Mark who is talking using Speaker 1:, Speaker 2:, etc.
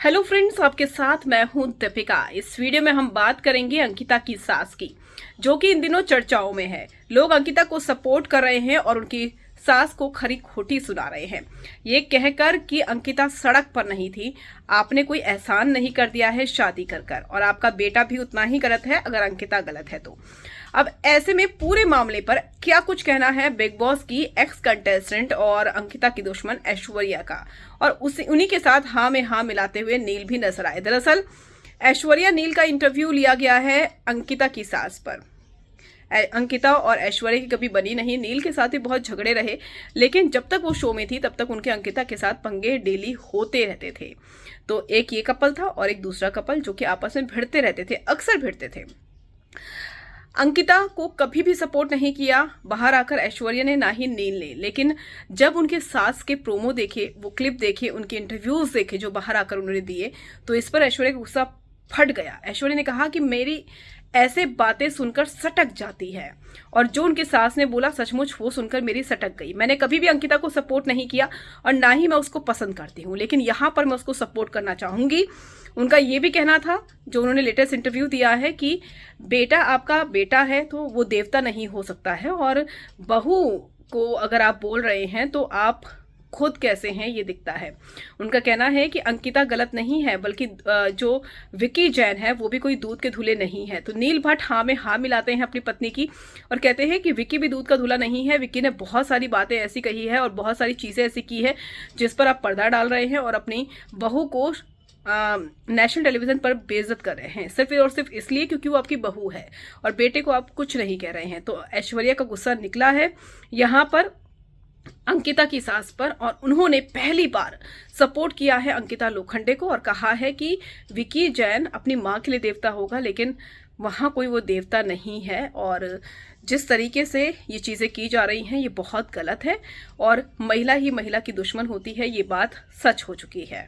Speaker 1: Hello friends, आपके साथ मैं हूं दीपिका। इस वीडियो में हम बात करेंगे अंकिता की सास की, जो कि इन दिनों चर्चाओं में है। लोग अंकिता को सपोर्ट कर रहे हैं और उनकी सास को खरी खोटी सुना रहे हैं, ये कहकर कि अंकिता सड़क पर नहीं थी, आपने कोई एहसान नहीं कर दिया है शादी कर कर, और आपका बेटा भी उतना ही गलत है अगर अंकिता गलत है तो। अब ऐसे में पूरे मामले पर क्या कुछ कहना है बिग बॉस की एक्स कंटेस्टेंट और अंकिता की दुश्मन ऐश्वर्या का, और उन्हीं के साथ हाँ में हाँ मिलाते हुए नील भी नजर आए। दरअसल ऐश्वर्या नील का इंटरव्यू लिया गया है अंकिता की सास पर। अंकिता और ऐश्वर्या की कभी बनी नहीं, नील के साथ भी बहुत झगड़े रहे, लेकिन जब तक वो शो में थी तब तक उनके अंकिता के साथ पंगे डेली होते रहते थे। तो एक ये कपल था और एक दूसरा कपल, जो कि आपस में भिड़ते रहते थे, अक्सर भिड़ते थे। अंकिता को कभी भी सपोर्ट नहीं किया बाहर आकर ऐश्वर्या ने, ना ही नील ने। लेकिन जब उनके सास के प्रोमो देखे, वो क्लिप देखे, उनके इंटरव्यूज देखे जो बाहर आकर उन्होंने दिए, तो इस पर ऐश्वर्या का गुस्सा फट गया। ऐश्वर्या ने कहा कि मेरी ऐसे बातें सुनकर सटक जाती है, और जो उनके सास ने बोला सचमुच वो सुनकर मेरी सटक गई। मैंने कभी भी अंकिता को सपोर्ट नहीं किया और ना ही मैं उसको पसंद करती हूँ, लेकिन यहाँ पर मैं उसको सपोर्ट करना चाहूंगी। उनका ये भी कहना था, जो उन्होंने लेटेस्ट इंटरव्यू दिया है, कि बेटा आपका बेटा है तो वो देवता नहीं हो सकता है, और बहू को अगर आप बोल रहे हैं तो आप खुद कैसे हैं ये दिखता है। उनका कहना है कि अंकिता गलत नहीं है, बल्कि जो विकी जैन है वो भी कोई दूध के धुले नहीं है। तो नील भट्ट हाँ में हाँ मिलाते हैं अपनी पत्नी की और कहते हैं कि विकी भी दूध का धुला नहीं है। विकी ने बहुत सारी बातें ऐसी कही है और बहुत सारी चीजें ऐसी की है जिस पर आप पर्दा डाल रहे हैं और अपनी बहू को नेशनल टेलीविजन पर बेइज्जत कर रहे हैं, सिर्फ और सिर्फ इसलिए क्योंकि वो आपकी बहू है, और बेटे को आप कुछ नहीं कह रहे हैं। तो ऐश्वर्या का गुस्सा निकला है यहाँ पर अंकिता की सास पर, और उन्होंने पहली बार सपोर्ट किया है अंकिता लोखंडे को और कहा है कि विकी जैन अपनी मां के लिए देवता होगा, लेकिन वहां कोई वो देवता नहीं है। और जिस तरीके से ये चीजें की जा रही हैं ये बहुत गलत है, और महिला ही महिला की दुश्मन होती है, ये बात सच हो चुकी है।